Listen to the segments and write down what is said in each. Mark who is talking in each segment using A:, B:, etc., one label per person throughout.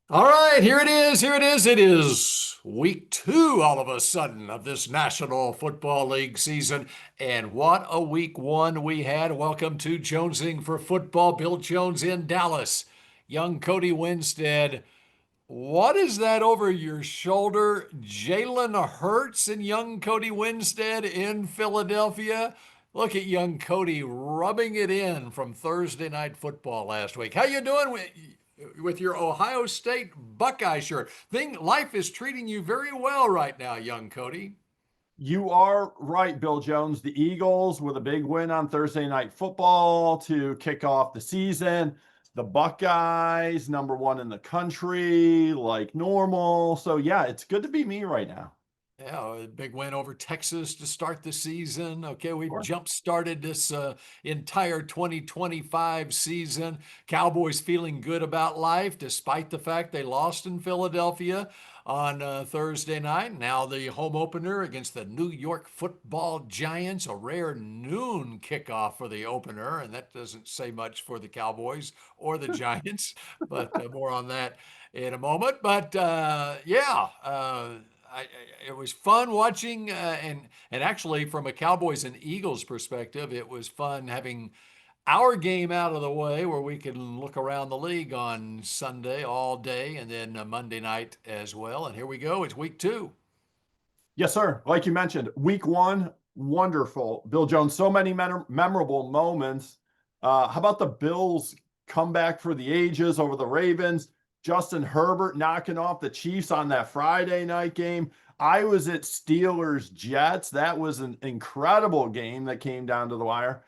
A: All right, here it is. Here it is. It is week two all of a sudden of this National Football League season. And what a week one we had. Welcome to Jonesing for Football. Bill Jones in Dallas. Young Cody Winstead. What is that over your shoulder? Jalen Hurts and young Cody Winstead in Philadelphia. Look at young Cody rubbing it in from Thursday night football last week. How you doing with your Ohio State Buckeye shirt? Life is treating you very well right now, young Cody.
B: You are right, Bill Jones. The Eagles with a big win on Thursday Night Football to kick off the season. The Buckeyes, number one in the country, like normal. So, yeah, it's good to be me right now.
A: Yeah, a big win over Texas to start the season. Okay, we've
B: Sure.
A: jump started this entire 2025 season. Cowboys feeling good about life despite the fact they lost in Philadelphia on Thursday night. Now the home opener against the New York Football Giants, a rare noon kickoff for the opener, and that doesn't say much for the Cowboys or the Giants, but more on that in a moment. But yeah. It was fun watching, and actually from a Cowboys and Eagles perspective, it was fun having our game out of the way where we can look around the league on Sunday all day and then Monday night as well. And here we go. It's week two.
B: Yes, sir. Like you mentioned, week one, wonderful. Bill Jones, so many memorable moments. How about the Bills comeback for the ages over the Ravens? Justin Herbert knocking off the Chiefs on that Friday night game. I was at Steelers Jets. That was an incredible game that came down to the wire.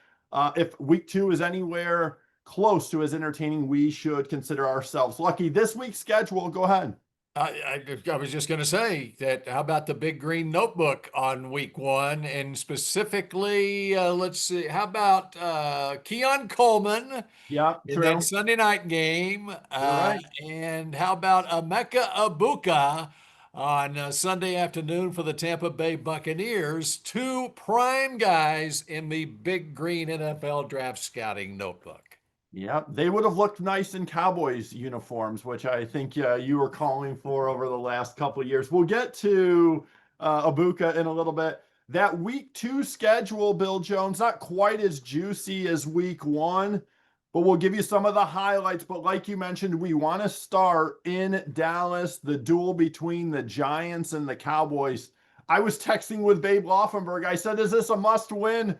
B: If week two is anywhere close to as entertaining, we should consider ourselves lucky. This week's schedule, go ahead.
A: I was just going to say that. How about the big green notebook on week one? And specifically, let's see, how about Keon Coleman
B: Yeah,
A: in that
B: true.
A: Sunday night game?
B: You're right.
A: And how about Mecca Abuka on Sunday afternoon for the Tampa Bay Buccaneers? Two prime guys in the big green NFL draft scouting notebook.
B: Yeah, they would have looked nice in Cowboys uniforms, which I think you were calling for over the last couple of years. We'll get to Abuka in a little bit. That week two schedule, Bill Jones, not quite as juicy as week one, but we'll give you some of the highlights. But like you mentioned, we want to start in Dallas, the duel between the Giants and the Cowboys. I was texting with Babe Laufenberg. I said, is this a must win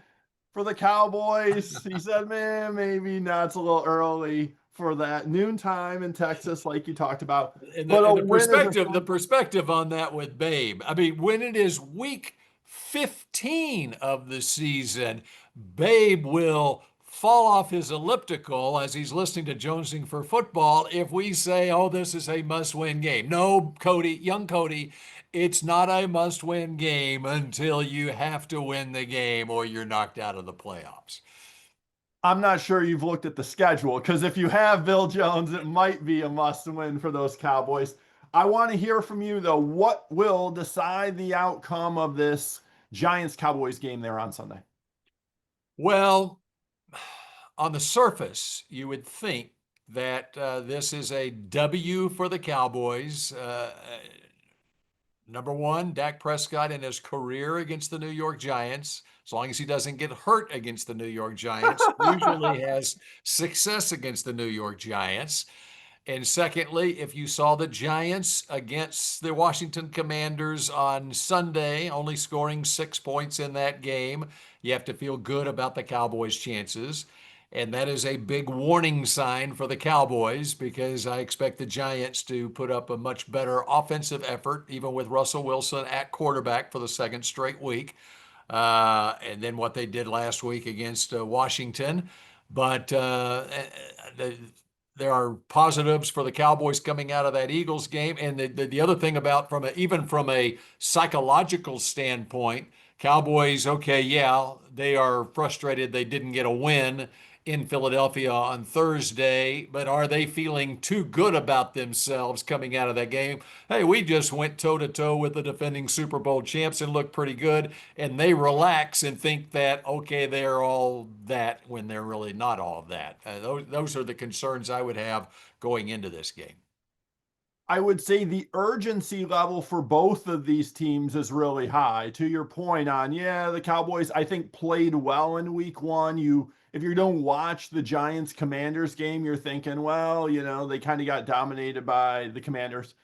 B: for the Cowboys? He said, man, maybe not. It's a little early for that noontime in Texas, like you talked about.
A: And
B: But
A: the,
B: a
A: and the
B: win is a
A: perspective, the perspective on that with Babe. I mean, when it is week 15 of the season, Babe will fall off his elliptical as he's listening to Jonesing for Football if we say, oh, this is a must-win game. No, Cody, young Cody, it's not a must-win game until you have to win the game or you're knocked out of the playoffs.
B: I'm not sure you've looked at the schedule because if you have, Bill Jones, it might be a must win for those Cowboys. I want to hear from you, though. What will decide the outcome of this Giants Cowboys game there on Sunday?
A: Well, on the surface, you would think that this is a W for the Cowboys. Number one, Dak Prescott in his career against the New York Giants, as long as he doesn't get hurt against the New York Giants, usually has success against the New York Giants. And secondly, if you saw the Giants against the Washington Commanders on Sunday, only scoring 6 points in that game, you have to feel good about the Cowboys' chances. And that is a big warning sign for the Cowboys because I expect the Giants to put up a much better offensive effort, even with Russell Wilson at quarterback for the second straight week. And then what they did last week against Washington. But there are positives for the Cowboys coming out of that Eagles game. And the other thing about even from a psychological standpoint, Cowboys, okay, yeah, they are frustrated they didn't get a win in Philadelphia on Thursday, but are they feeling too good about themselves coming out of that game? Hey, we just went toe to toe with the defending Super Bowl champs and looked pretty good. And they relax and think that, okay, they're all that when they're really not all that. Those are the concerns I would have going into this game.
B: I would say the urgency level for both of these teams is really high. To your point on, yeah, the Cowboys, I think, played well in week one. If you don't watch the Giants Commanders game, you're thinking, well, they kind of got dominated by the Commanders.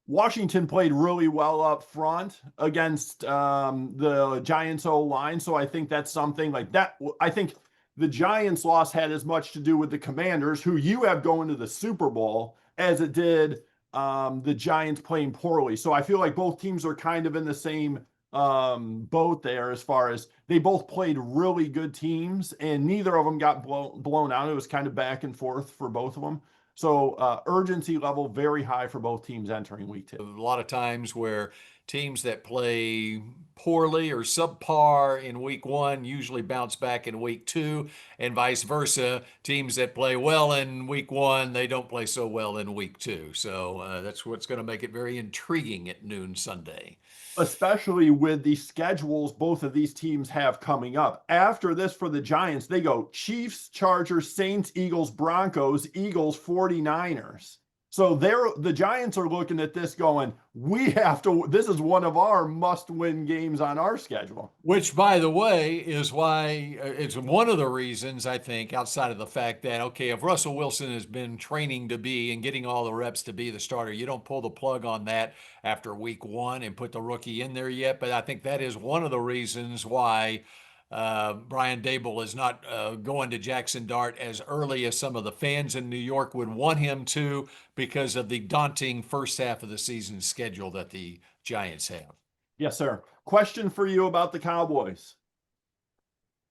B: Washington played really well up front against the Giants O line. So I think that's something like that. I think the Giants loss had as much to do with the Commanders, who you have going to the Super Bowl, as it did the Giants playing poorly. So I feel like both teams are kind of in the same boat there, as far as they both played really good teams and neither of them got blown out. It was kind of back and forth for both of them. So urgency level very high for both teams entering week
A: A
B: two.
A: lot of times where teams that play poorly or subpar in week one usually bounce back in week two, and vice versa. Teams that play well in week one, they don't play so well in week two. So that's what's going to make it very intriguing at noon Sunday.
B: Especially with the schedules both of these teams have coming up. After this, for the Giants, they go Chiefs, Chargers, Saints, Eagles, Broncos, Eagles, 49ers. So the Giants are looking at this going, this is one of our must-win games on our schedule.
A: Which, by the way, is why it's one of the reasons I think, outside of the fact that, okay, if Russell Wilson has been training to be and getting all the reps to be the starter, you don't pull the plug on that after week one and put the rookie in there yet. But I think that is one of the reasons why Brian Dable is not going to Jackson Dart as early as some of the fans in New York would want him to, because of the daunting first half of the season schedule that the Giants have.
B: Yes, sir. Question for you about the Cowboys.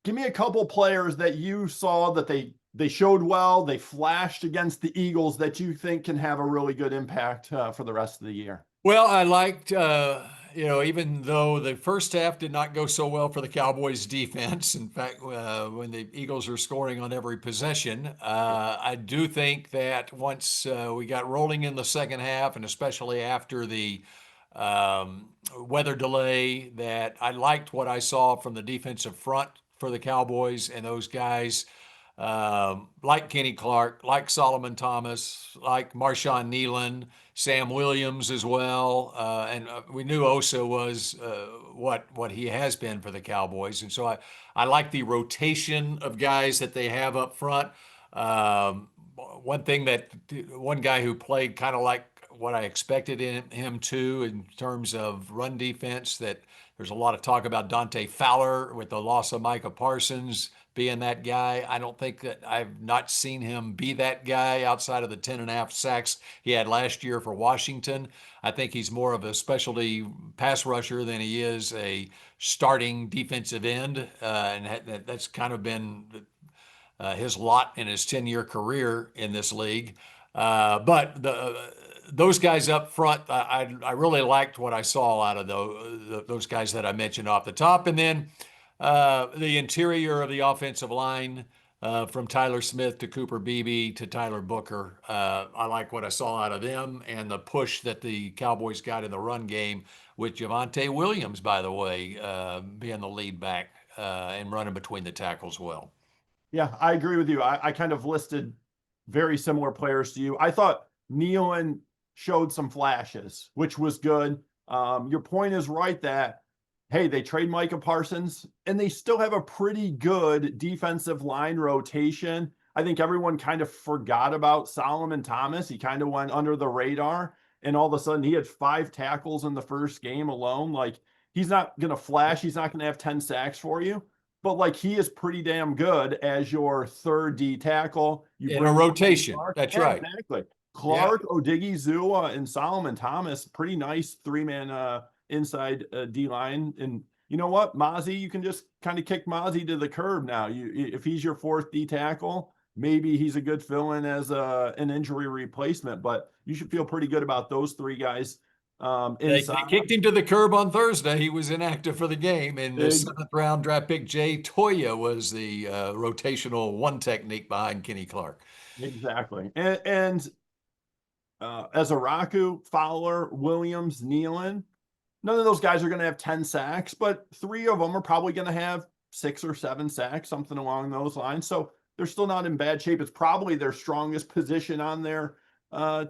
B: Give me a couple players that you saw that they showed well, they flashed against the Eagles, that you think can have a really good impact for the rest of the year.
A: Well, I liked, even though the first half did not go so well for the Cowboys defense. In fact, when the Eagles are scoring on every possession, I do think that once we got rolling in the second half, and especially after the weather delay, that I liked what I saw from the defensive front for the Cowboys, and those guys like Kenny Clark, like Solomon Thomas, like Marshawn Nealon, Sam Williams as well, and we knew Osa was what he has been for the Cowboys, and so I like the rotation of guys that they have up front. Um, one guy who played kind of like what I expected in him too, in terms of run defense, that there's a lot of talk about Dante Fowler with the loss of Micah Parsons being that guy. I don't think that I've not seen him be that guy outside of the 10.5 sacks he had last year for Washington. I think he's more of a specialty pass rusher than he is a starting defensive end. And that's kind of been his lot in his 10-year career in this league. But those guys up front, I really liked what I saw out of those guys that I mentioned off the top. And then the interior of the offensive line, from Tyler Smith to Cooper Beebe to Tyler Booker. I like what I saw out of them, and the push that the Cowboys got in the run game with Javonte Williams, by the way, being the lead back and running between the tackles well.
B: Yeah, I agree with you. I kind of listed very similar players to you. I thought Nealon showed some flashes, which was good. Your point is right that, hey, they trade Micah Parsons and they still have a pretty good defensive line rotation. I think everyone kind of forgot about Solomon Thomas. He kind of went under the radar, and all of a sudden he had 5 tackles in the first game alone. Like, he's not going to flash. He's not going to have 10 sacks for you, but like, he is pretty damn good as your third D tackle. You
A: In a
B: bring
A: rotation.
B: Clark.
A: That's
B: Yeah,
A: right.
B: exactly.
A: Yeah.
B: Clark, Odigizua, and Solomon Thomas, pretty nice 3-man inside D line. And you know what, Mozzie, you can just kind of kick Mozzie to the curb now. If he's your fourth D tackle, maybe he's a good fill-in as an injury replacement. But you should feel pretty good about those 3 guys
A: They
B: inside.
A: kicked him to the curb on Thursday. He was inactive for the game. And the
B: Big,
A: seventh round draft pick, Jay Toya, was the rotational one technique behind Kenny Clark.
B: exactly. And Ezaraku, Fowler, Williams, Nealon, none of those guys are going to have 10 sacks, but 3 of them are probably going to have 6 or 7 sacks, something along those lines. So they're still not in bad shape. It's probably their strongest position on their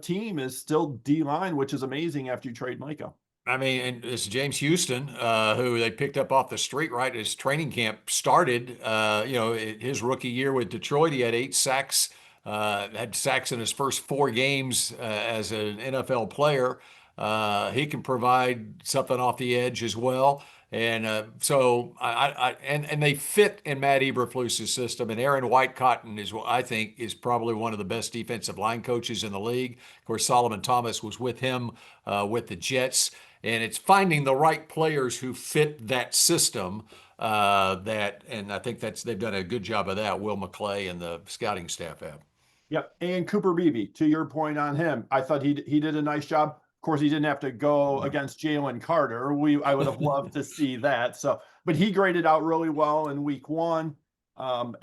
B: team is still D line, which is amazing after you trade Micah.
A: I mean, and it's James Houston, who they picked up off the street right as training camp started. His rookie year with Detroit, he had 8 sacks, had sacks in his first 4 games as an NFL player. He can provide something off the edge as well. And and they fit in Matt Eberflus's system. And Aaron Whitecotton is what I think is probably one of the best defensive line coaches in the league. Of course, Solomon Thomas was with him with the Jets. And it's finding the right players who fit that system. And I think they've done a good job of that. Will McClay and the scouting staff have.
B: Yep. And Cooper Beebe, to your point on him, I thought he did a nice job. Of course, he didn't have to go against Jalen Carter. I would have loved to see that. So, but he graded out really well in week 1.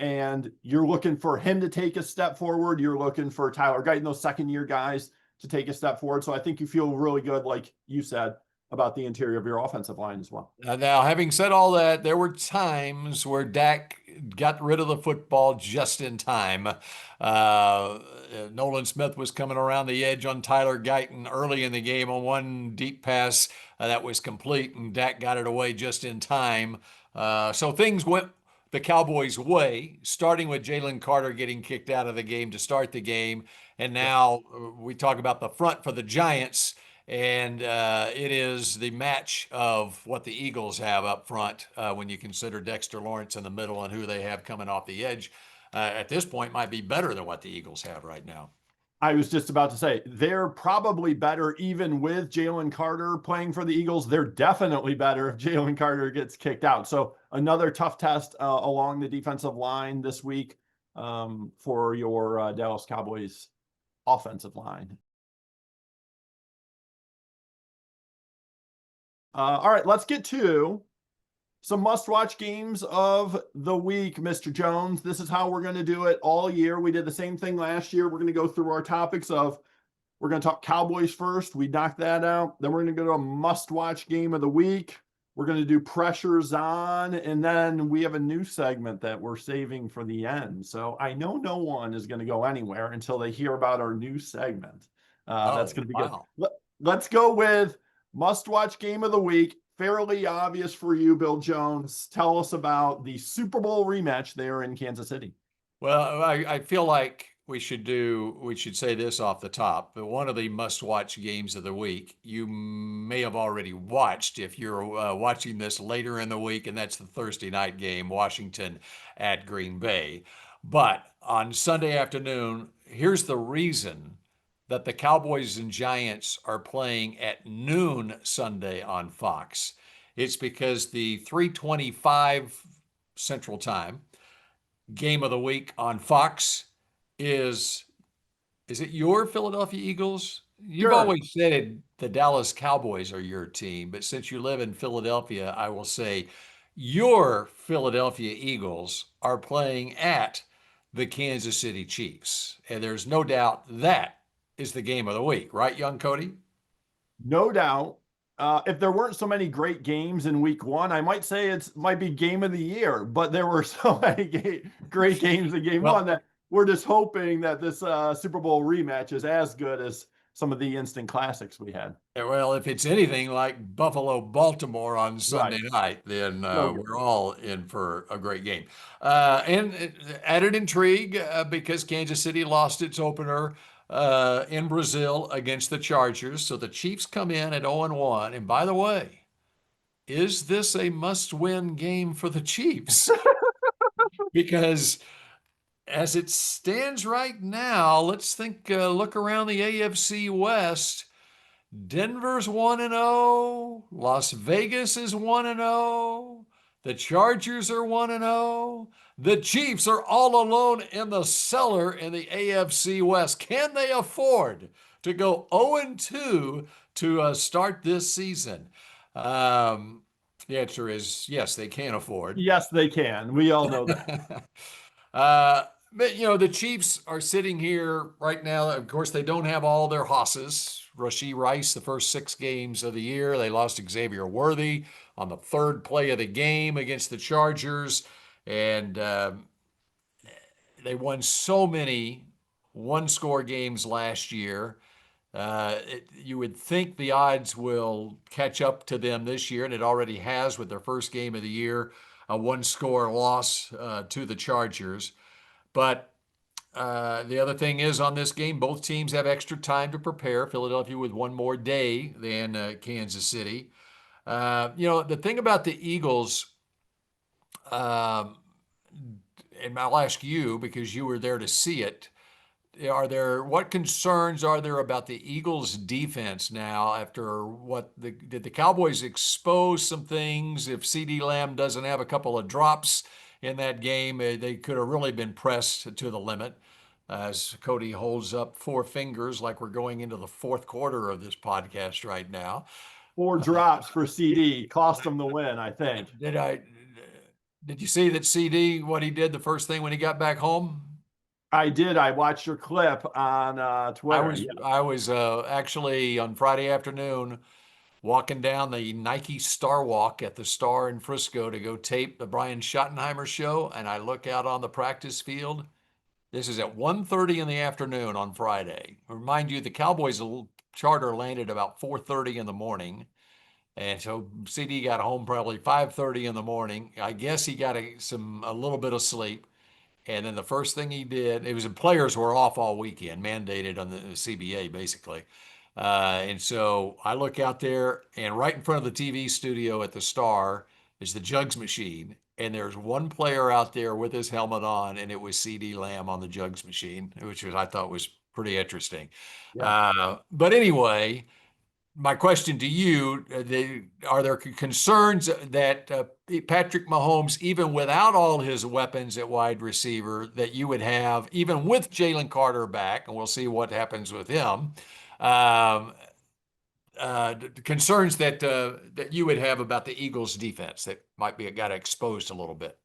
B: And you're looking for him to take a step forward. You're looking for Tyler Guyton, those second-year guys, to take a step forward. So I think you feel really good, like you said, about the interior of your offensive line as well.
A: Now, having said all that, there were times where Dak got rid of the football just in time. Nolan Smith was coming around the edge on Tyler Guyton early in the game on one deep pass that was complete, and Dak got it away just in time. So things went the Cowboys' way, starting with Jalen Carter getting kicked out of the game to start the game. And now we talk about the front for the Giants. And it is the match of what the Eagles have up front when you consider Dexter Lawrence in the middle and who they have coming off the edge. At this point, might be better than what the Eagles have right now.
B: I was just about to say they're probably better even with Jalen Carter playing for the Eagles. They're definitely better if Jalen Carter gets kicked out. So another tough test along the defensive line this week for your Dallas Cowboys offensive line. All right, let's get to some must-watch games of the week, Mr. Jones. This is how we're going to do it all year. We did the same thing last year. We're going to go through our topics of, we're going to talk Cowboys first. We knocked that out. Then we're going to go to a must-watch game of the week. We're going to do pressures on, and then we have a new segment that we're saving for the end. So I know no one is going to go anywhere until they hear about our new segment. That's going to be
A: wow.
B: good. Let's go with must-watch game of the week. Fairly obvious for you, Bill Jones. Tell us about the Super Bowl rematch there in Kansas City.
A: Well, I feel like we should say this off the top, but one of the must-watch games of the week you may have already watched if you're watching this later in the week, and that's the Thursday night game, Washington at Green Bay. But on Sunday afternoon, here's the reason that the Cowboys and Giants are playing at noon Sunday on Fox. It's because the 3:25 Central Time game of the week on Fox is it your Philadelphia Eagles? You've
B: Sure.
A: always said the Dallas Cowboys are your team, but since you live in Philadelphia, I will say your Philadelphia Eagles are playing at the Kansas City Chiefs. And there's no doubt that is the game of the week, right, young Cody?
B: No doubt. If there weren't so many great games in week 1, I might say it might be game of the year, but there were so many great games in game 1
A: Well,
B: that we're just hoping that this Super Bowl rematch is as good as some of the instant classics we had.
A: well, if it's anything like Buffalo Baltimore on Sunday
B: Right.
A: night, then
B: No good.
A: we're all in for a great game. And added intrigue because Kansas City lost its opener in Brazil against the Chargers. So the Chiefs come in at 0-1. And by the way, is this a must-win game for the Chiefs? Because as it stands right now, let's look around the AFC West. Denver's 1-0. Las Vegas is 1-0. The Chargers are 1-0. The Chiefs are all alone in the cellar in the AFC West. Can they afford to go 0-2 to start this season? The answer is yes, they can afford.
B: Yes, they can. We all know that.
A: But the Chiefs are sitting here right now. Of course, they don't have all their hosses. Rashee Rice, the first 6 games of the year, they lost Xavier Worthy on the third play of the game against the Chargers, and they won so many one-score games last year. You would think the odds will catch up to them this year, and it already has with their first game of the year, a one-score loss to the Chargers. But the other thing is on this game, both teams have extra time to prepare. Philadelphia with one more day than Kansas City. The thing about the Eagles, um, and I'll ask you because you were there to see it. What concerns are there about the Eagles defense now after did the Cowboys expose some things? If CD Lamb doesn't have a couple of drops in that game, they could have really been pressed to the limit. As Cody holds up four fingers like we're going into the fourth quarter of this podcast right now.
B: Four drops for CD cost them the win, I think.
A: Did you see that CD, what he did the first thing when he got back home?
B: I did. I watched your clip on
A: I
B: Twitter.
A: was
B: Yeah.
A: I was actually on Friday afternoon walking down the Nike Star Walk at the Star in Frisco to go tape the Brian Schottenheimer show, and I look out on the practice field. This is at 1:30 in the afternoon on Friday. Remind you, the Cowboys charter landed about 4:30 in the morning, and so CD got home probably 5:30 in the morning. I guess he got a little bit of sleep. And then the first thing he did, it was the players were off all weekend, mandated on the CBA basically. And so I look out there, and right in front of the TV studio at the Star is the jugs machine. And there's one player out there with his helmet on, and it was CD Lamb on the jugs machine, which I thought was pretty interesting.
B: Yeah.
A: But anyway, my question to you, are there concerns that Patrick Mahomes, even without all his weapons at wide receiver, that you would have, even with Jalen Carter back, and we'll see what happens with him, um, concerns that you would have about the Eagles' defense that might be got exposed a little bit?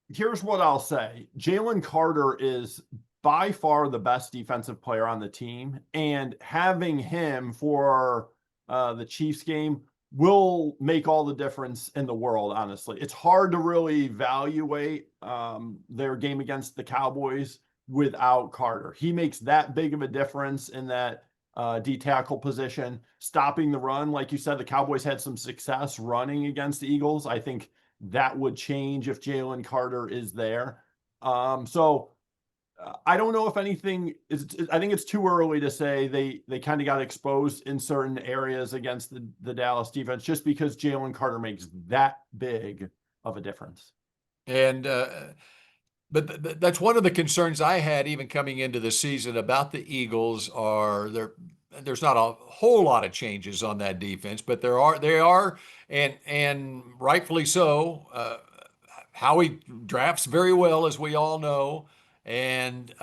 B: Here's what I'll say. Jalen Carter is by far the best defensive player on the team, and having him for the Chiefs game will make all the difference in the world, honestly. It's hard to really evaluate their game against the Cowboys without Carter. He makes that big of a difference in that D tackle position, stopping the run. Like you said, the Cowboys had some success running against the Eagles. I think that would change if Jalen Carter is there. I don't know if anything is. I think it's too early to say they kind of got exposed in certain areas against the Dallas defense just because Jalen Carter makes that big of a difference.
A: And but that's one of the concerns I had even coming into the season about the Eagles are there's not a whole lot of changes on that defense, but they are and rightfully so. Howie drafts very well, as we all know, and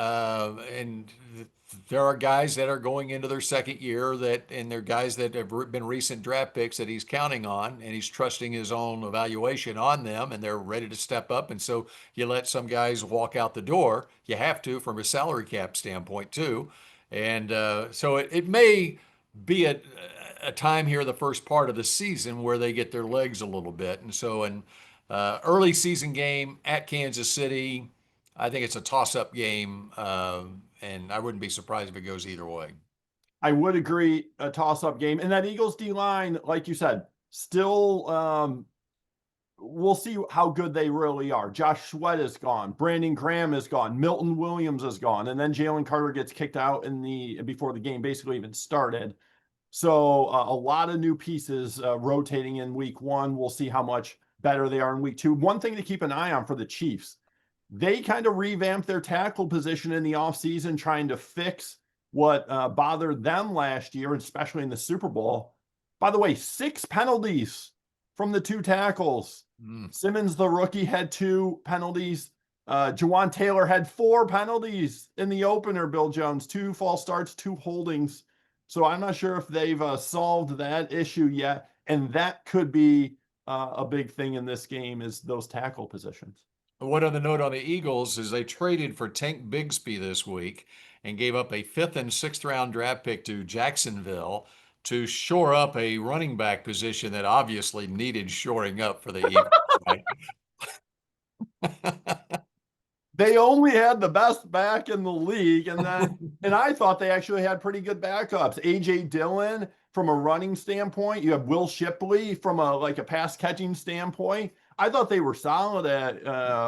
A: there are guys that are going into their second year and they're guys that have been recent draft picks that he's counting on, and he's trusting his own evaluation on them, and they're ready to step up. And so you let some guys walk out the door. You have to from a salary cap standpoint too, and so it may be a time here the first part of the season where they get their legs a little bit, and so in early season game at Kansas City. I think it's a toss-up game, and I wouldn't be surprised if it goes either way.
B: I would agree, a toss-up game, and that Eagles D line, like you said, still we'll see how good they really are. Josh Sweat is gone. Brandon Graham is gone. Milton Williams is gone. And then Jalen Carter gets kicked out before the game basically even started. So a lot of new pieces rotating in week one. We'll see how much better they are in week two. One thing to keep an eye on for the Chiefs, they kind of revamped their tackle position in the offseason, trying to fix what bothered them last year, especially in the Super Bowl. By the way, 6 penalties from the 2 tackles. Simmons, the rookie, had 2 penalties. Jawan Taylor had 4 penalties in the opener, Bill Jones, 2 false starts, 2 holdings. So I'm not sure if they've solved that issue yet. And that could be a big thing in this game is those tackle positions.
A: One other note on the Eagles is they traded for Tank Bigsby this week and gave up a 5th and 6th round draft pick to Jacksonville to shore up a running back position that obviously needed shoring up for the Eagles, right?
B: They only had the best back in the league, and I thought they actually had pretty good backups. AJ Dillon from a running standpoint, you have Will Shipley from a pass catching standpoint. I thought they were solid at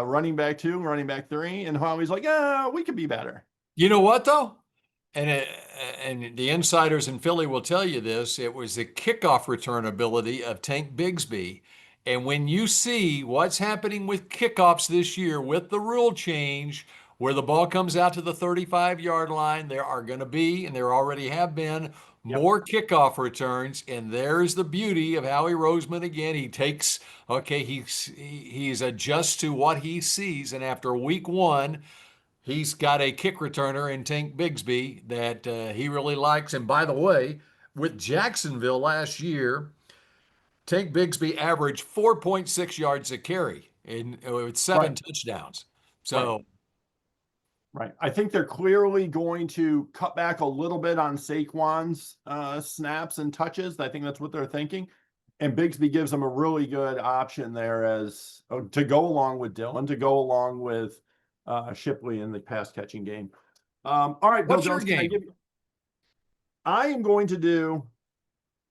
B: running back 2, running back 3, and Holly's like, yeah, we could be better.
A: You know what though? And it, and the insiders in Philly will tell you this. It was the kickoff return ability of Tank Bigsby. And when you see what's happening with kickoffs this year with the rule change, where the ball comes out to the 35-yard line, there are going to be, and there already have been,
B: Yep.
A: more kickoff returns. And there's the beauty of Howie Roseman again. He takes, okay, he's adjusts to what he sees. And after week one, he's got a kick returner in Tank Bigsby that he really likes. And by the way, with Jacksonville last year, Tank Bigsby averaged 4.6 yards a carry with
B: Right.
A: 7 touchdowns.
B: Right.
A: So
B: Right. I think they're clearly going to cut back a little bit on Saquon's snaps and touches. I think that's what they're thinking. And Bigsby gives them a really good option there as to go along with Dillon, to go along with Shipley in the pass catching game. All right, Bill
A: what's your
B: Jones, can I give
A: game?
B: you? I am going to do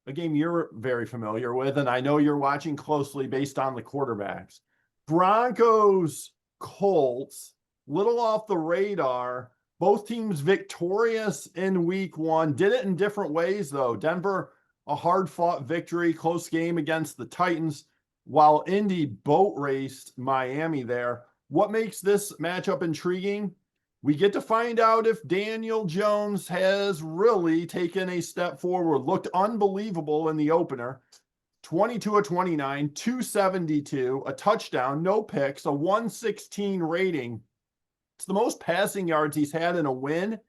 B: a game you're very familiar with, and I know you're watching closely based on the quarterbacks. Broncos, Colts, little off the radar. Both teams victorious in week one. Did it in different ways, though. Denver, a hard fought victory, close game against the Titans, while Indy boat raced Miami there. What makes this matchup intriguing? We get to find out if Daniel Jones has really taken a step forward. Looked unbelievable in the opener. 22 of 29, 272, a touchdown, no picks, a 116 rating. It's the most passing yards he's had in a win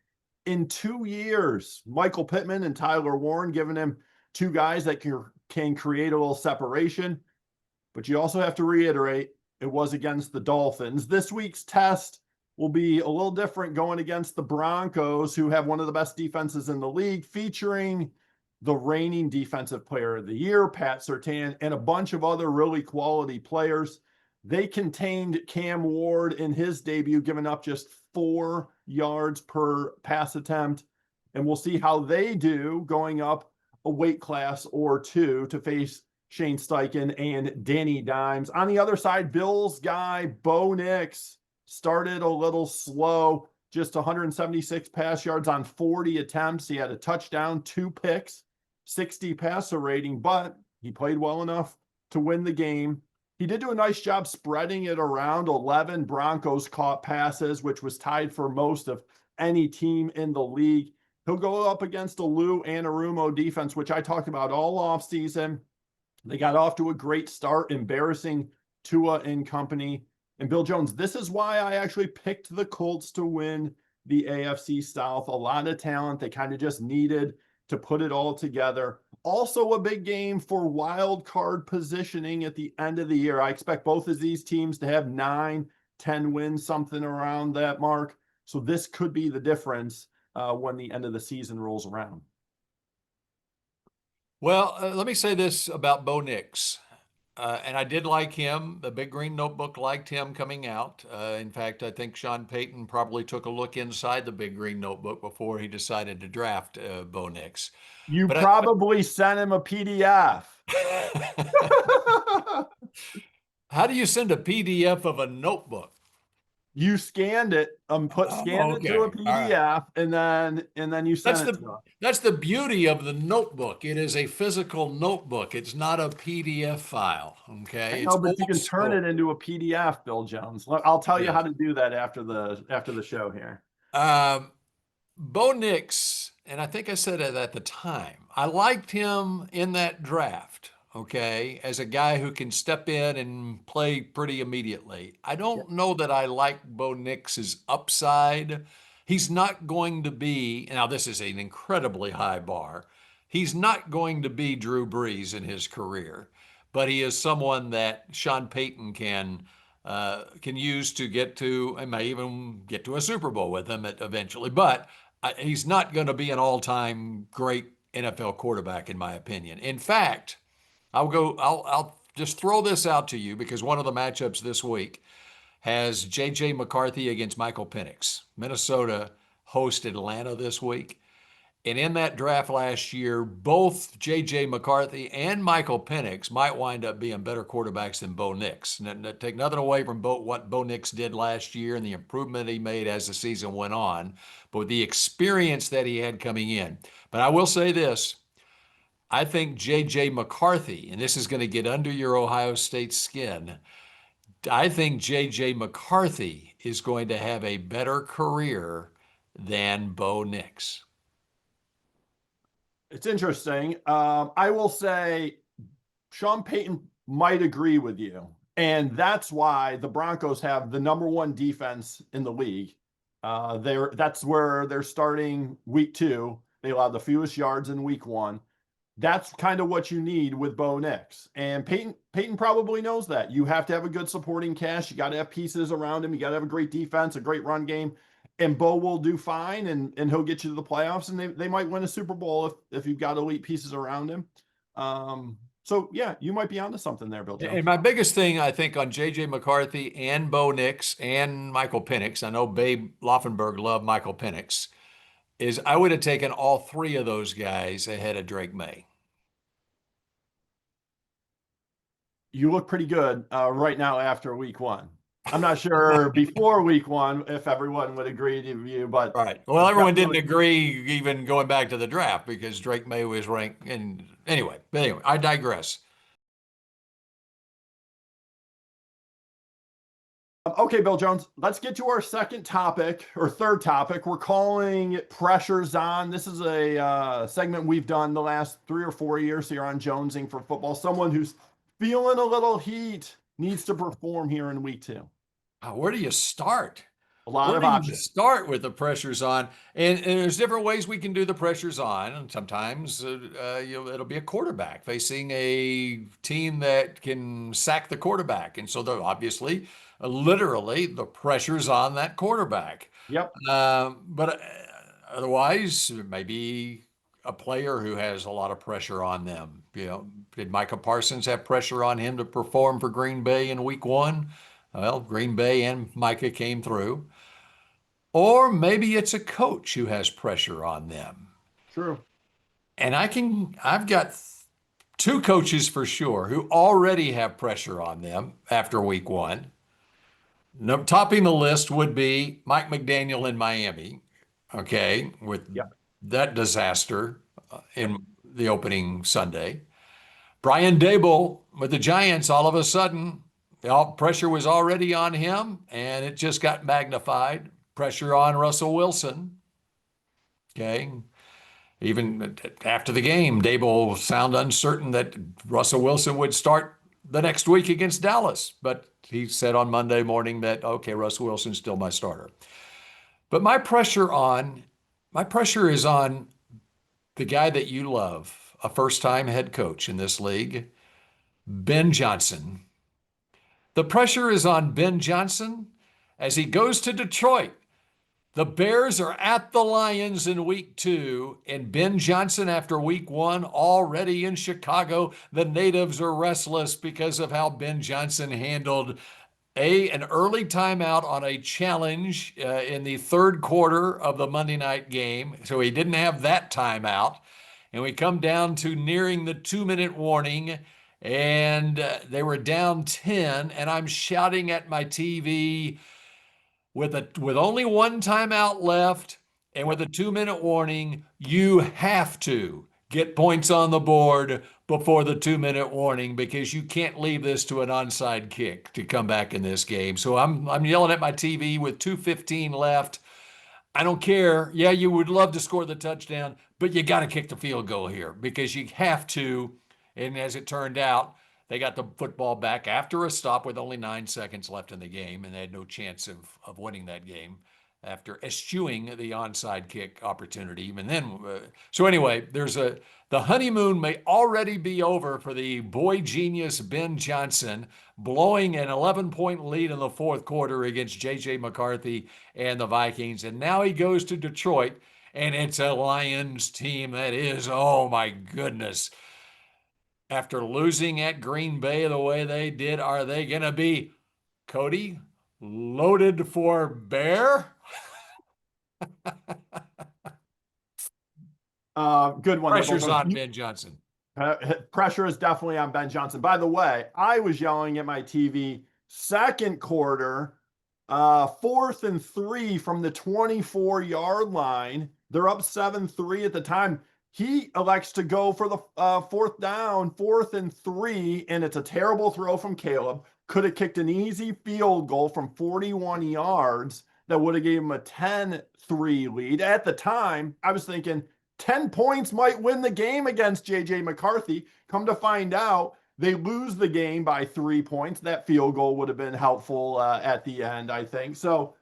B: in 2 years. Michael Pittman and Tyler Warren giving him two guys that can create a little separation. But you also have to reiterate, it was against the Dolphins. This week's test will be a little different going against the Broncos, who have one of the best defenses in the league, featuring the reigning defensive player of the year, Pat Surtain, and a bunch of other really quality players. They contained Cam Ward in his debut, giving up just 4 yards per pass attempt. And we'll see how they do going up a weight class or two to face Shane Steichen and Danny Dimes. On the other side, Bills guy Bo Nix started a little slow, just 176 pass yards on 40 attempts. He had a touchdown, 2 picks, 60 passer rating, but he played well enough to win the game. He did do a nice job spreading it around. 11 Broncos caught passes, which was tied for most of any team in the league. He'll go up against a Lou Anarumo defense, which I talked about all offseason. They got off to a great start, embarrassing Tua and company. And Bill Jones, this is why I actually picked the Colts to win the AFC South. A lot of talent. They kind of just needed to put it all together. Also a big game for wild card positioning at the end of the year. I expect both of these teams to have 9, 10 wins, something around that mark. So this could be the difference when the end of the season rolls around.
A: Well, let me say this about Bo Nix. And I did like him. The Big Green Notebook liked him coming out. In fact, I think Sean Payton probably took a look inside the Big Green Notebook before he decided to draft Bo Nix.
B: You
A: But
B: probably sent him a PDF.
A: how do you send a PDF of a notebook?
B: You scanned it, scanned
A: Oh,
B: it to a
A: okay. All right.
B: PDF, and then you
A: That's
B: sent it to
A: the
B: us.
A: that's the beauty of the notebook. It is a physical notebook. It's not a PDF file.
B: I
A: Okay. It's
B: know, but
A: old
B: you can turn
A: school.
B: it into a PDF, Bill Jones. I'll tell you
A: Yeah.
B: how to do that after the show here.
A: Um, Bo Nix, and I think I said it at the time, I liked him in that draft, okay, as a guy who can step in and play pretty immediately. I
B: Yeah.
A: don't know that I like Bo Nix's upside. He's not going to be, now this is an incredibly high bar. He's not going to be Drew Brees in his career, but he is someone that Sean Payton can use to get to, and may even get to a Super Bowl with him eventually. But he's not going to be an all-time great NFL quarterback, in my opinion. In fact, I'll just throw this out to you because one of the matchups this week has J.J. McCarthy against Michael Penix. Minnesota hosts Atlanta this week. And in that draft last year, both J.J. McCarthy and Michael Penix might wind up being better quarterbacks than Bo Nix. And take nothing away from what Bo Nix did last year and the improvement he made as the season went on, but the experience that he had coming in. But I will say this. I think J.J. McCarthy, and this is going to get under your Ohio State skin, I think J.J. McCarthy is going to have a better career than Bo Nix.
B: It's interesting. I will say Sean Payton might agree with you. And that's why the Broncos have the number one defense in the league. That's where they're starting week 2. They allow the fewest yards in week 1. That's kind of what you need with Bo Nix. And Peyton probably knows that. You have to have a good supporting cast. You got to have pieces around him. You got to have a great defense, a great run game. And Bo will do fine, and he'll get you to the playoffs, and they might win a Super Bowl if you've got elite pieces around him. So, yeah, you might be onto something there, Bill Jones.
A: And my biggest thing, I think, on J.J. McCarthy and Bo Nix and Michael Penix, I know Babe Laufenberg loved Michael Penix, is I would have taken all three of those guys ahead of Drake May.
B: You look pretty good right now after week 1. I'm not sure before week 1 if everyone would agree with you, but
A: Right. Well, everyone didn't
B: definitely.
A: agree even going back to the draft because Drake May was ranked. And anyway, I digress.
B: Okay, Bill Jones, let's get to our second topic or third topic. We're calling it Pressures On. This is a segment we've done the last 3 or 4 years here on Jonesing for Football. Someone who's feeling a little heat needs to perform here in week 2.
A: Where do you start?
B: A lot
A: Where
B: of
A: do you
B: options.
A: start with the pressures on? And there's different ways we can do the pressures on. And sometimes it'll be a quarterback facing a team that can sack the quarterback. And so they're obviously, literally, the pressure's on that quarterback.
B: Yep,
A: But otherwise, maybe a player who has a lot of pressure on them. Did Micah Parsons have pressure on him to perform for Green Bay in week 1? Well, Green Bay and Micah came through. Or maybe it's a coach who has pressure on them.
B: true.
A: And I've got two coaches for sure who already have pressure on them after week 1. No, topping the list would be Mike McDaniel in Miami, okay, with
B: Yep,
A: that disaster
B: yep.
A: in the opening Sunday. Brian Dable with the Giants, all of a sudden, the pressure was already on him, and it just got magnified. Pressure on Russell Wilson, okay. Even after the game, Dable sounded uncertain that Russell Wilson would start the next week against Dallas, but he said on Monday morning that, okay, Russell Wilson's still my starter. But my pressure is on the guy that you love, a first-time head coach in this league, Ben Johnson. The pressure is on Ben Johnson as he goes to Detroit. The Bears are at the Lions in week 2, and Ben Johnson after week 1 already in Chicago. The natives are restless because of how Ben Johnson handled an early timeout on a challenge in the third quarter of the Monday night game. So he didn't have that timeout. And we come down to nearing the 2-minute warning, and they were down 10, and I'm shouting at my TV with only one timeout left and with a 2-minute warning, you have to get points on the board before the 2-minute warning because you can't leave this to an onside kick to come back in this game. So I'm yelling at my TV with 2:15 left. I don't care. Yeah, you would love to score the touchdown, but you got to kick the field goal here because you have to. And as it turned out, they got the football back after a stop with only 9 seconds left in the game, and they had no chance of winning that game after eschewing the onside kick opportunity. And then, so anyway, the honeymoon may already be over for the boy genius Ben Johnson, blowing an 11-point lead in the fourth quarter against J.J. McCarthy and the Vikings. And now he goes to Detroit, and it's a Lions team that is, oh my goodness. After losing at Green Bay the way they did, are they going to be, Cody, Loaded for bear.
B: Good one there, Bill
A: Pressure's
B: Jones.
A: on Ben Johnson.
B: Pressure is definitely on Ben Johnson. By the way, I was yelling at my TV second quarter, 4th and 3 from the 24-yard line. They're up 7-3 at the time. He elects to go for the fourth down, 4th and 3, and it's a terrible throw from Caleb. Could have kicked an easy field goal from 41 yards that would have gave him a 10-3 lead. At the time, I was thinking 10 points might win the game against JJ McCarthy. Come to find out, they lose the game by 3 points. That field goal would have been helpful at the end, I think.
A: So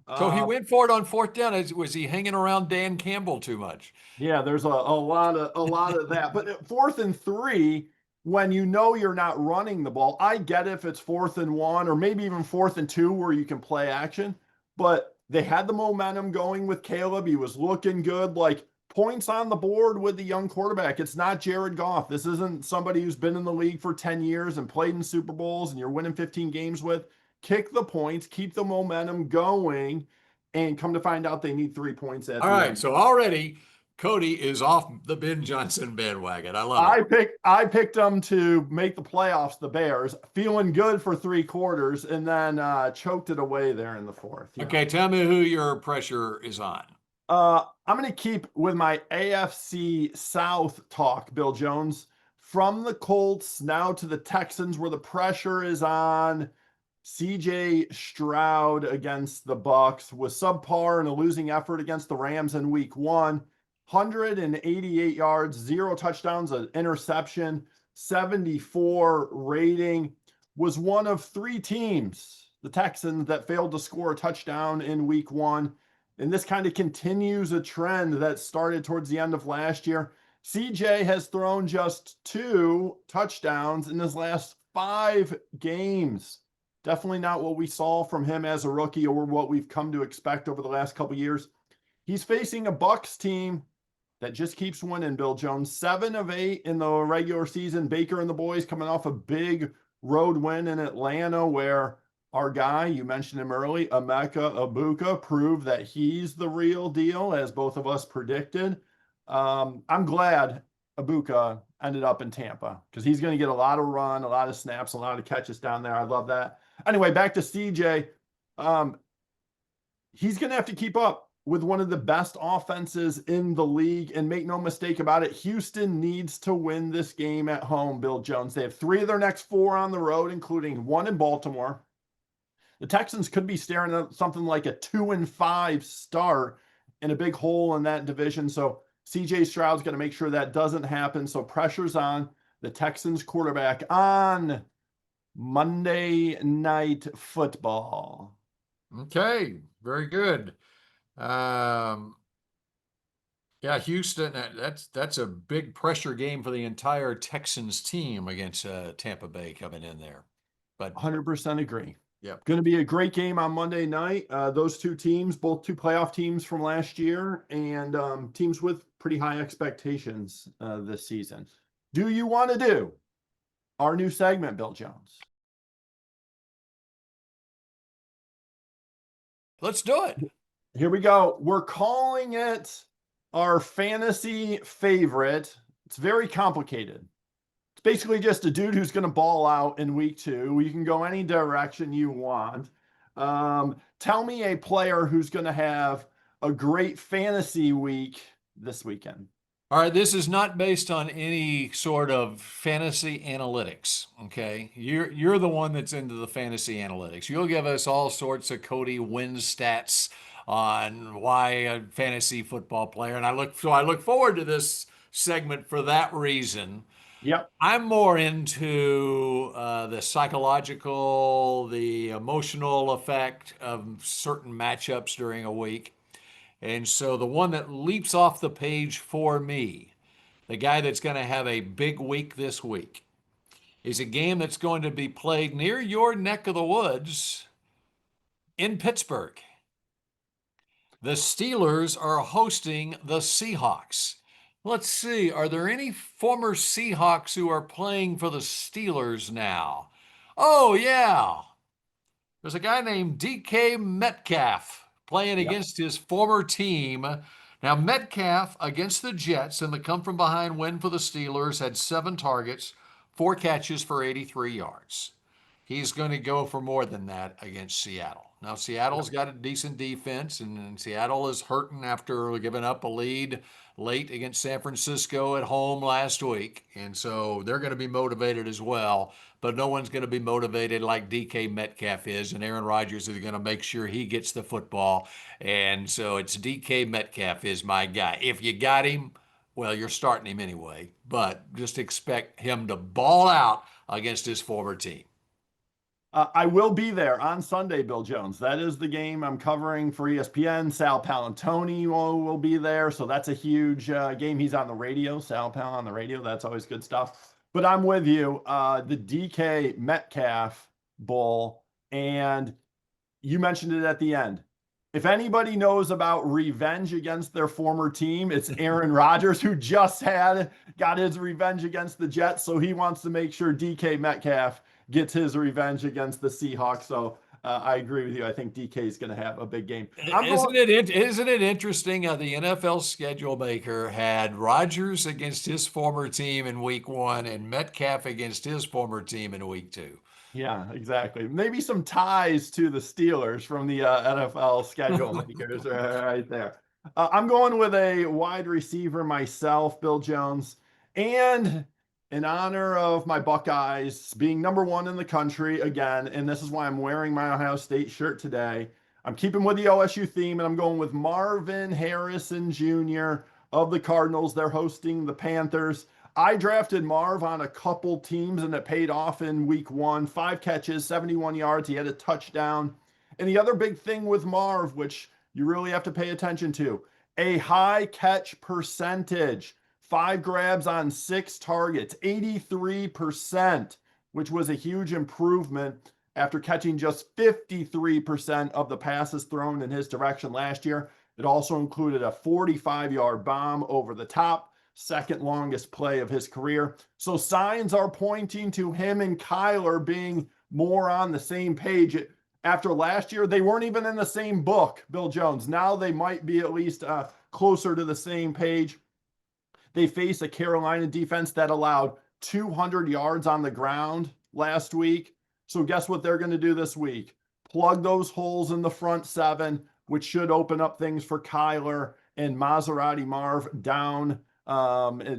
A: he
B: Uh,
A: went for it on fourth down. Was he hanging around Dan Campbell too much?
B: Yeah, there's a lot of that. But 4th and 3, when you know you're not running the ball, I get if it's 4th and 1 or maybe even 4th and 2 where you can play action. But they had the momentum going with Caleb. He was looking good, like points on the board with the young quarterback. It's not Jared Goff. This isn't somebody who's been in the league for 10 years and played in Super Bowls and you're winning 15 games with. Kick the points, keep the momentum going, and come to find out they need 3 points at
A: All
B: the
A: right.
B: end.
A: So already Cody is off the Ben Johnson bandwagon. I love it.
B: I picked them to make the playoffs, the Bears, feeling good for 3 quarters, and then choked it away there in the fourth.
A: Okay. Tell me who your pressure is on.
B: I'm going to keep with my AFC South talk, Bill Jones. From the Colts now to the Texans, where the pressure is on CJ Stroud against the Bucks was subpar in a losing effort against the Rams in week 1. 188 yards, 0 touchdowns, an interception, 74 rating. Was one of 3 teams, the Texans, that failed to score a touchdown in week 1. And this kind of continues a trend that started towards the end of last year. CJ has thrown just 2 touchdowns in his last 5 games. Definitely not what we saw from him as a rookie or what we've come to expect over the last couple of years. He's facing a Bucks team that just keeps winning, Bill Jones. 7 of 8 in the regular season. Baker and the boys coming off a big road win in Atlanta where our guy, you mentioned him early, Emeka Ibuka, proved that he's the real deal, as both of us predicted. I'm glad Ibuka ended up in Tampa because he's going to get a lot of run, a lot of snaps, a lot of catches down there. I love that. Anyway, back to CJ. He's going to have to keep up with one of the best offenses in the league. And make no mistake about it, Houston needs to win this game at home, Bill Jones. They have 3 of their next 4 on the road, including 1 in Baltimore. The Texans could be staring at something like a 2-5 start in a big hole in that division. So CJ Stroud's got to make sure that doesn't happen. So pressure's on the Texans quarterback on Monday Night Football.
A: Okay. Very good. Um, yeah, Houston. That's a big pressure game for the entire Texans team against Tampa Bay coming in there. But
B: 100% agree.
A: yeah.
B: Going to be a great game on Monday night. Those 2 teams, both 2 playoff teams from last year, and teams with pretty high expectations this season. Do you want to do our new segment, Bill Jones?
A: Let's do it.
B: Here we go. We're calling it our fantasy favorite. It's very complicated. It's basically just a dude who's going to ball out in week 2. You can go any direction you want. Tell me a player who's going to have a great fantasy week this weekend.
A: All right, this is not based on any sort of fantasy analytics, okay? You're the one that's into the fantasy analytics. You'll give us all sorts of Cody wins stats on why a fantasy football player, and I look forward to this segment for that reason.
B: Yep.
A: I'm more into the psychological, the emotional effect of certain matchups during a week. And so the one that leaps off the page for me, the guy that's going to have a big week this week, is a game that's going to be played near your neck of the woods in Pittsburgh. The Steelers are hosting the Seahawks. Let's see, are there any former Seahawks who are playing for the Steelers now? Oh, yeah. There's a guy named DK Metcalf playing
B: Yep.
A: against his former team. Now, Metcalf against the Jets in the come from behind win for the Steelers had 7 targets, 4 catches for 83 yards. He's going to go for more than that against Seattle. Now,
B: Yep.
A: Seattle's got a decent defense, and Seattle is hurting after giving up a lead late against San Francisco at home last week. And so they're going to be motivated as well. But no one's going to be motivated like DK Metcalf is. And Aaron Rodgers is going to make sure he gets the football. And so it's DK Metcalf is my guy. If you got him, well, you're starting him anyway. But just expect him to ball out against his former team.
B: I will be there on Sunday, Bill Jones. That is the game I'm covering for ESPN. Sal Palantoni will be there. So that's a huge game. He's on the radio, Sal Pal on the radio. That's always good stuff. But I'm with you. The DK Metcalf Bowl, and you mentioned it at the end. If anybody knows about revenge against their former team, it's Aaron Rodgers, who just got his revenge against the Jets. So he wants to make sure DK Metcalf gets his revenge against the Seahawks. So I agree with you. I think DK is going to have a big game. I'm going.
A: Isn't it interesting how the NFL schedule maker had Rodgers against his former team in week 1 and Metcalf against his former team in week 2?
B: Yeah, exactly. Maybe some ties to the Steelers from the NFL schedule makers right there. I'm going with a wide receiver myself, Bill Jones, and in honor of my Buckeyes being #1 in the country again, and this is why I'm wearing my Ohio State shirt today. I'm keeping with the OSU theme, and I'm going with Marvin Harrison Jr. of the Cardinals. They're hosting the Panthers. I drafted Marv on a couple teams and it paid off in week 1. 5 catches, 71 yards. He had a touchdown. And the other big thing with Marv, which you really have to pay attention to, a high catch percentage. 5 grabs on 6 targets, 83%, which was a huge improvement after catching just 53% of the passes thrown in his direction last year. It also included a 45-yard bomb over the top, second longest play of his career. So signs are pointing to him and Kyler being more on the same page. After last year, they weren't even in the same book, Bill Jones. Now they might be at least closer to the same page. They face a Carolina defense that allowed 200 yards on the ground last week. So guess what they're going to do this week? Plug those holes in the front 7, which should open up things for Kyler and Maserati Marv down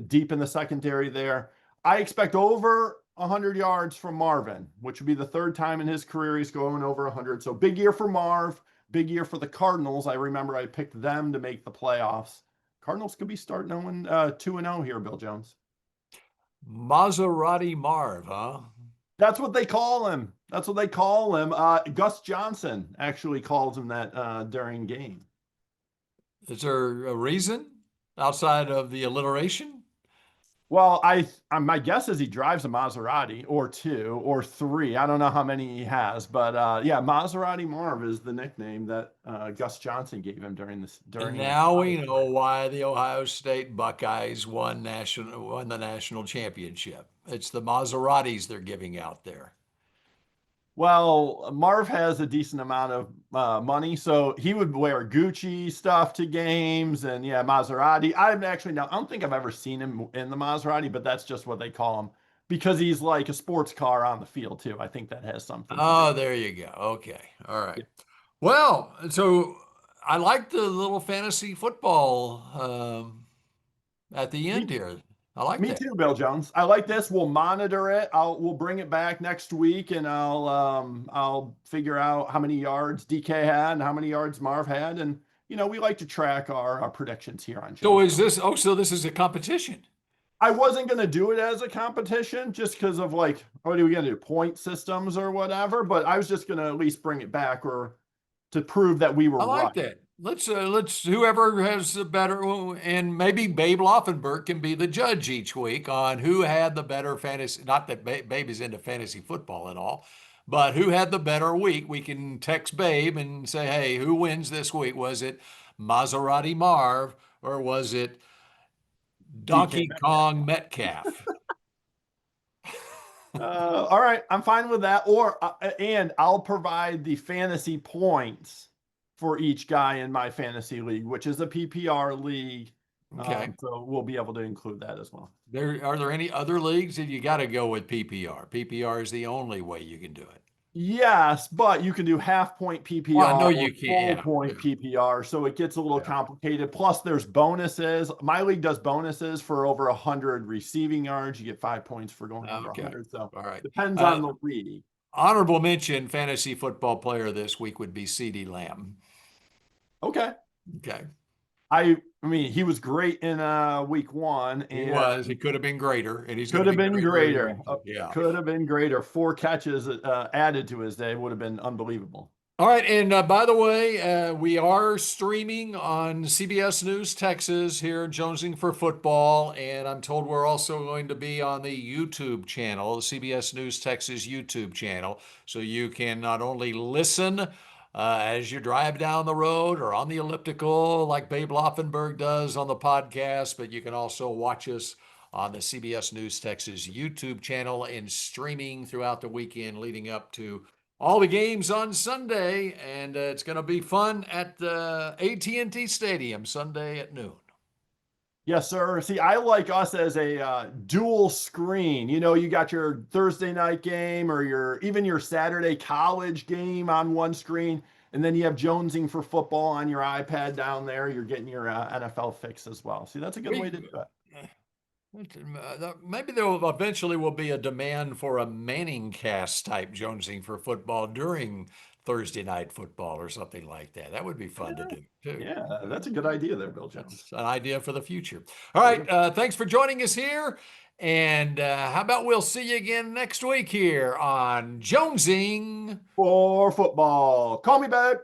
B: deep in the secondary there. I expect over 100 yards from Marvin, which would be the 3rd time in his career he's going over 100. So big year for Marv, big year for the Cardinals. I remember I picked them to make the playoffs. Cardinals could be starting 2-0 here, Bill Jones.
A: Maserati Marv, huh?
B: That's what they call him. That's what they call him. Gus Johnson actually calls him that during game.
A: Is there a reason outside of the alliteration?
B: Well, my guess is he drives a Maserati or 2 or 3. I don't know how many he has, but yeah, Maserati Marv is the nickname that Gus Johnson gave him
A: And
B: during his
A: now we
B: college
A: know
B: career.
A: why the Ohio State Buckeyes won the national championship. It's the Maseratis they're giving out there.
B: Well, Marv has a decent amount of money, so he would wear Gucci stuff to games, and yeah, Maserati. I don't think I've ever seen him in the Maserati, but that's just what they call him because he's like a sports car on the field too. I think that has something to do.
A: Oh, there you go. Okay. All right. Well, so I like the little fantasy football at the
B: Me,
A: end here. I like
B: me
A: that.
B: too, Bill Jones. I like this. We'll monitor it. We'll bring it back next week, and I'll figure out how many yards DK had and how many yards Marv had, and we like to track our predictions here on
A: So
B: Jones
A: is
B: Code.
A: this, oh, so this is a competition.
B: I wasn't going to do it as a competition just because of like, what are we going to do? Point systems or whatever. But I was just going to at least bring it back or to prove that we were
A: I like
B: right.
A: that. Let's whoever has the better, and maybe Babe Loffenberg can be the judge each week on who had the better fantasy. Not that Babe is into fantasy football at all, but who had the better week. We can text Babe and say, hey, who wins this week? Was it Maserati Marv or was it
B: DK
A: Donkey
B: Metcalf.
A: Kong Metcalf?
B: All right, I'm fine with that. And I'll provide the fantasy points for each guy in my fantasy league, which is a PPR league.
A: Okay.
B: So we'll be able to include that as well.
A: Are there any other leagues that you got to go with PPR? PPR is the only way you can do it.
B: Yes, but you can do half point
A: Well, I
B: PPR
A: know
B: or
A: you can't.
B: full
A: Yeah.
B: point PPR, so it gets a little complicated. Plus, there's bonuses. My league does bonuses for over 100 receiving yards. You get 5 points for going over
A: Okay.
B: 100. So
A: All right.
B: depends on the league.
A: Honorable mention fantasy football player this week would be CeeDee Lamb.
B: Okay.
A: Okay.
B: I mean, he was great in week one
A: He
B: and
A: was. He could have been greater, and he's going
B: could
A: to
B: have
A: be
B: been
A: greater in
B: greater.
A: week two. Yeah.
B: Could have been greater. 4 catches added to his day would have been unbelievable.
A: All right, and by the way, we are streaming on CBS News Texas here, Jonesing for Football, and I'm told we're also going to be on the YouTube channel, the CBS News Texas YouTube channel, so you can not only listen as you drive down the road or on the elliptical, like Babe Loffenberg does on the podcast, but you can also watch us on the CBS News Texas YouTube channel and streaming throughout the weekend leading up to all the games on Sunday, and it's going to be fun at the AT&T Stadium Sunday at noon.
B: Yes, sir. See, I like us as a dual screen. You know, you got your Thursday night game or your Saturday college game on one screen, and then you have Jonesing for football on your iPad down there. You're getting your NFL fix as well. See, that's a good way
A: We
B: to do it.
A: maybe there will eventually will be a demand for a Manning cast type Jonesing for football during Thursday night football or something like that. That would be fun to
B: Yeah,
A: do too.
B: yeah, that's a good idea there, Bill Jones.
A: That's an idea for the future. All
B: It
A: right.
B: is.
A: Thanks for joining us here. And how about we'll see you again next week here on Jonesing
B: For football. Call me back.